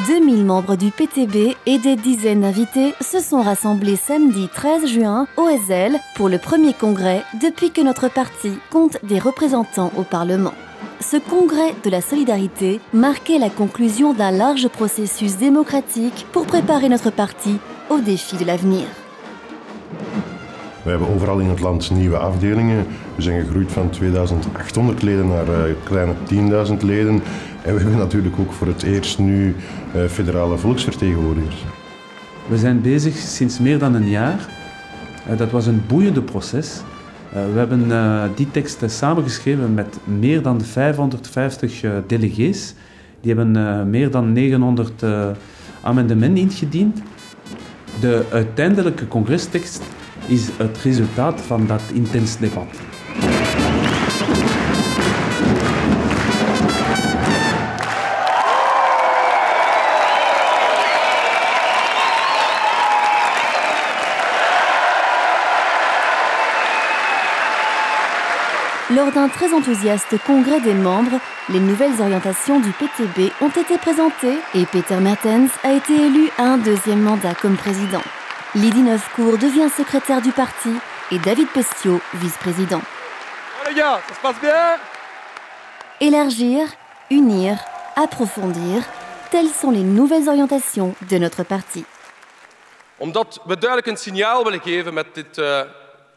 2000 membres du PTB et des dizaines d'invités se sont rassemblés samedi 13 juin au Ezel pour le premier congrès depuis que notre parti compte des représentants au Parlement. Ce congrès de la solidarité marquait la conclusion d'un large processus démocratique pour préparer notre parti aux défis de l'avenir. We hebben overal in het land nieuwe afdelingen. We zijn gegroeid van 2800 leden naar kleine 10.000 leden. En we hebben natuurlijk ook voor het eerst nu federale volksvertegenwoordigers. We zijn bezig sinds meer dan een jaar. Dat was een boeiende proces. We hebben die tekst samengeschreven met meer dan 550 delegees. Die hebben meer dan 900 amendementen ingediend. De uiteindelijke congrestekst is het resultaat van dat intens debat. Lors d'un très enthousiaste congrès des membres, les nouvelles orientations du PTB ont été présentées et Peter Mertens a été élu à un deuxième mandat comme président. Lydie Neufcourt devient secrétaire du parti et David Pestiot, vice-président. Oh les gars, ça se passe bien? Élargir, unir, approfondir, telles sont les nouvelles orientations de notre parti. Omdat we duidelijk een signaal willen geven met dit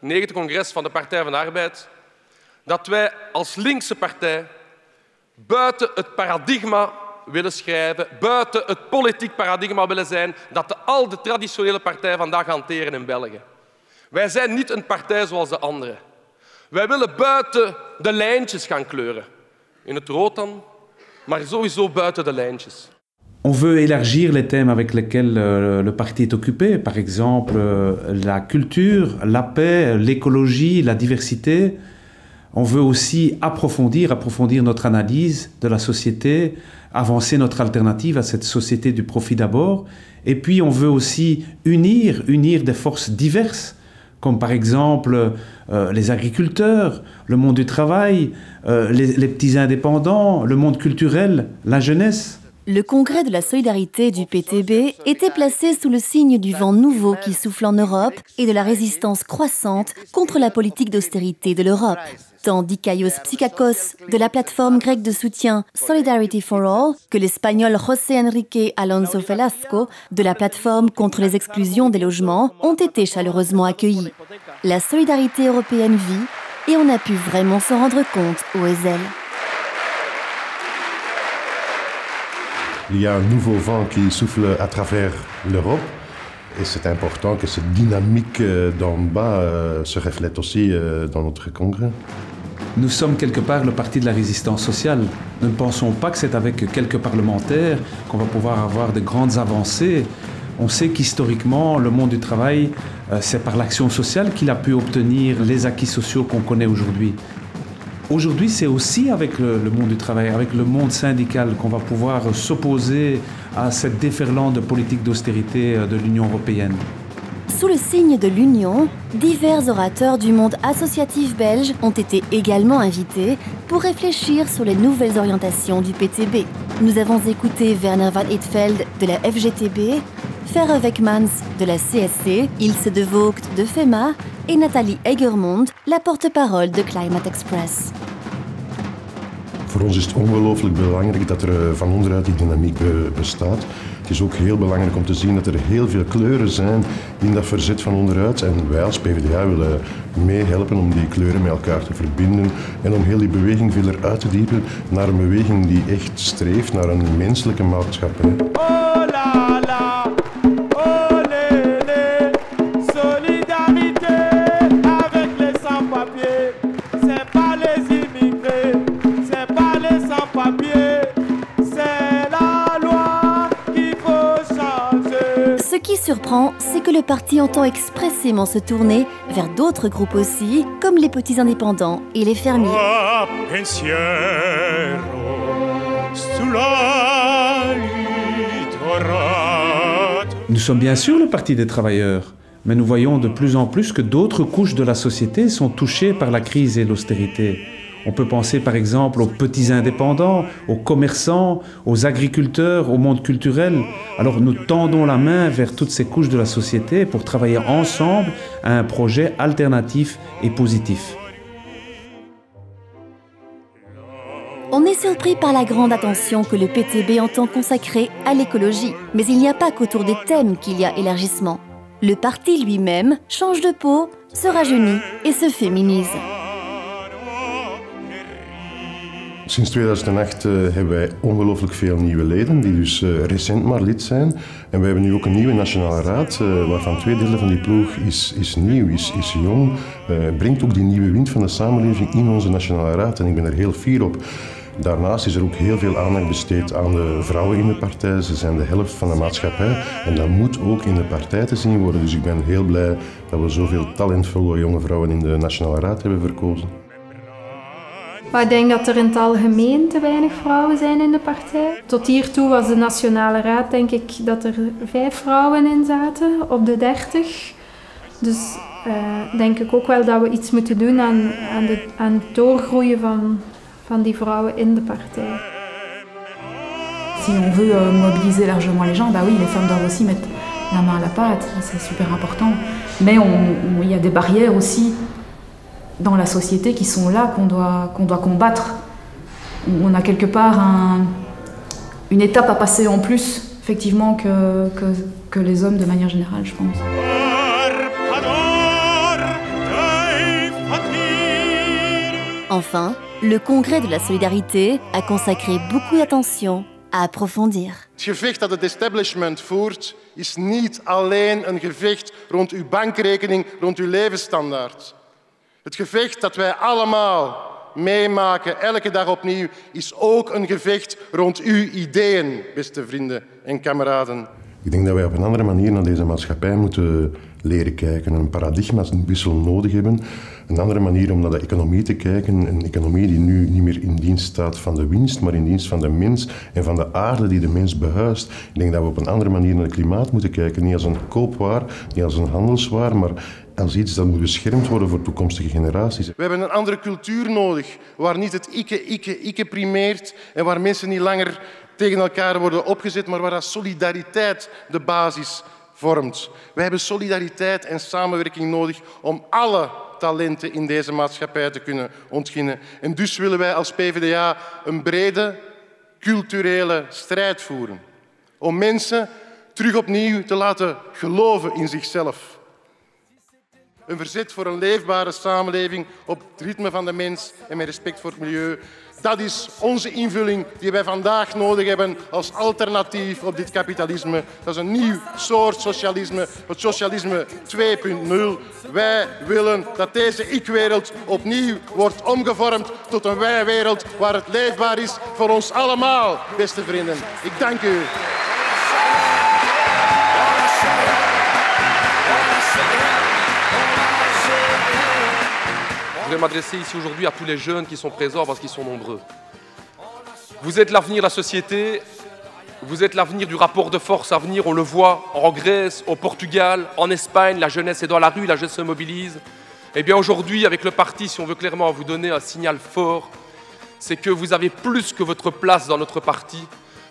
9e congres van de Partij van de Arbeid, dat wij als linkse partij buiten het paradigma willen schrijven, buiten het politiek paradigma willen zijn dat al de traditionele partijen vandaag hanteren in België. Wij zijn niet een partij zoals de anderen. Wij willen buiten de lijntjes gaan kleuren. In het rood dan, maar sowieso buiten de lijntjes. On veut élargir les thèmes avec lesquels le parti est occupé, par exemple la culture, la paix, l'écologie, la diversité. On veut aussi approfondir notre analyse de la société, avancer notre alternative à cette société du profit d'abord. Et puis on veut aussi unir des forces diverses, comme par exemple les agriculteurs, le monde du travail, les petits indépendants, le monde culturel, la jeunesse. Le congrès de la solidarité du PTB était placé sous le signe du vent nouveau qui souffle en Europe et de la résistance croissante contre la politique d'austérité de l'Europe. Tant d'Ikaios Psychakos de la plateforme grecque de soutien Solidarity for All que l'espagnol José Enrique Alonso Velasco de la plateforme contre les exclusions des logements ont été chaleureusement accueillis. La solidarité européenne vit et on a pu vraiment s'en rendre compte au Ezel. Il y a un nouveau vent qui souffle à travers l'Europe et c'est important que cette dynamique d'en bas se reflète aussi dans notre congrès. Nous sommes quelque part le parti de la résistance sociale. Nous ne pensons pas que c'est avec quelques parlementaires qu'on va pouvoir avoir de grandes avancées. On sait qu'historiquement, le monde du travail, c'est par l'action sociale qu'il a pu obtenir les acquis sociaux qu'on connaît aujourd'hui. Aujourd'hui, c'est aussi avec le monde du travail, avec le monde syndical qu'on va pouvoir s'opposer à cette déferlante politique d'austérité de l'Union européenne. Sous le signe de l'Union, divers orateurs du monde associatif belge ont été également invités pour réfléchir sur les nouvelles orientations du PTB. Nous avons écouté Werner van Eetveld de la FGTB, Ferre Wekmans de la CSC, Ilse de Vogt de FEMA et Nathalie Egermond, la porte-parole de Climate Express. Voor ons is het ongelooflijk belangrijk dat er van onderuit die dynamiek bestaat. Het is ook heel belangrijk om te zien dat er heel veel kleuren zijn in dat verzet van onderuit. En wij als PvdA willen meehelpen om die kleuren met elkaar te verbinden en om heel die beweging verder uit te diepen naar een beweging die echt streeft naar een menselijke maatschappij. Oh la la, oh les les, solidarité avec les sans-papiers, c'est pas les immigrés, c'est pas les sans-papiers, c'est la loi qu'il faut changer. Ce qui surprend, c'est que le parti entend expressément se tourner vers d'autres groupes aussi, comme les petits indépendants et les fermiers. Nous sommes bien sûr le parti des travailleurs, mais nous voyons de plus en plus que d'autres couches de la société sont touchées par la crise et l'austérité. On peut penser par exemple aux petits indépendants, aux commerçants, aux agriculteurs, au monde culturel. Alors nous tendons la main vers toutes ces couches de la société pour travailler ensemble à un projet alternatif et positif. On est surpris par la grande attention que le PTB entend consacrer à l'écologie. Mais il n'y a pas qu'autour des thèmes qu'il y a élargissement. Le parti lui-même change de peau, se rajeunit et se féminise. Sinds 2008 hebben wij ongelooflijk veel nieuwe leden die dus recent maar lid zijn. En we hebben nu ook een nieuwe nationale raad, waarvan 2/3 van die ploeg is nieuw, is jong. Brengt ook die nieuwe wind van de samenleving in onze nationale raad en ik ben er heel fier op. Daarnaast is er ook heel veel aandacht besteed aan de vrouwen in de partij. Ze zijn de helft van de maatschappij en dat moet ook in de partij te zien worden. Dus ik ben heel blij dat we zoveel talentvolle jonge vrouwen in de nationale raad hebben verkozen. Maar ik denk dat er in het algemeen te weinig vrouwen zijn in de partij. Tot hiertoe was de Nationale Raad, denk ik, dat er 5 vrouwen in zaten op de 30. Dus denk ik ook wel dat we iets moeten doen aan het doorgroeien van die vrouwen in de partij. Si on veut mobiliser largement les gens, bah oui, les femmes doivent aussi mettre la main à la pâte, c'est super important. Mais il y a des barrières aussi dans la société qui sont là, qu'on doit combattre. On a quelque part une étape à passer en plus, effectivement, que les hommes de manière générale, je pense. Enfin, le Congrès de la Solidarité a consacré beaucoup d'attention à approfondir. Het gevecht dat het establishment voert is niet alleen een gevecht rond uw bankrekening, rond uw levensstandaard. Het gevecht dat wij allemaal meemaken, elke dag opnieuw, is ook een gevecht rond uw ideeën, beste vrienden en kameraden. Ik denk dat wij op een andere manier naar deze maatschappij moeten leren kijken. Een paradigmawissel nodig hebben. Een andere manier om naar de economie te kijken. Een economie die nu niet meer in dienst staat van de winst, maar in dienst van de mens en van de aarde die de mens behuist. Ik denk dat we op een andere manier naar het klimaat moeten kijken. Niet als een koopwaar, niet als een handelswaar, maar als iets dat moet beschermd worden voor toekomstige generaties. We hebben een andere cultuur nodig, waar niet het ikke primeert en waar mensen niet langer tegen elkaar worden opgezet, maar waar solidariteit de basis vormt. We hebben solidariteit en samenwerking nodig om alle talenten in deze maatschappij te kunnen ontginnen. En dus willen wij als PvdA een brede culturele strijd voeren. Om mensen terug opnieuw te laten geloven in zichzelf. Een verzet voor een leefbare samenleving op het ritme van de mens en met respect voor het milieu. Dat is onze invulling die wij vandaag nodig hebben als alternatief op dit kapitalisme. Dat is een nieuw soort socialisme, het socialisme 2.0. Wij willen dat deze ik-wereld opnieuw wordt omgevormd tot een wij-wereld waar het leefbaar is voor ons allemaal, beste vrienden. Ik dank u. Je vais m'adresser ici aujourd'hui à tous les jeunes qui sont présents parce qu'ils sont nombreux. Vous êtes l'avenir de la société, vous êtes l'avenir du rapport de force à venir, on le voit en Grèce, au Portugal, en Espagne, la jeunesse est dans la rue, la jeunesse se mobilise. Eh bien aujourd'hui, avec le parti, si on veut clairement vous donner un signal fort, c'est que vous avez plus que votre place dans notre parti,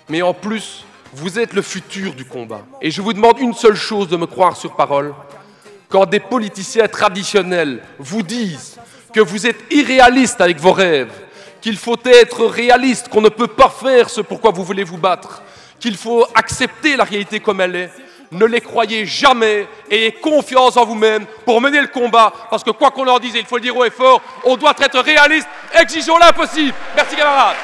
mais en plus, vous êtes le futur du combat. Et je vous demande une seule chose, de me croire sur parole. Quand des politiciens traditionnels vous disent que vous êtes irréaliste avec vos rêves, qu'il faut être réaliste, qu'on ne peut pas faire ce pourquoi vous voulez vous battre, qu'il faut accepter la réalité comme elle est, ne les croyez jamais et ayez confiance en vous-même pour mener le combat, parce que quoi qu'on en dise, et il faut le dire haut et fort, on doit être réaliste, exigeons l'impossible. Merci camarades.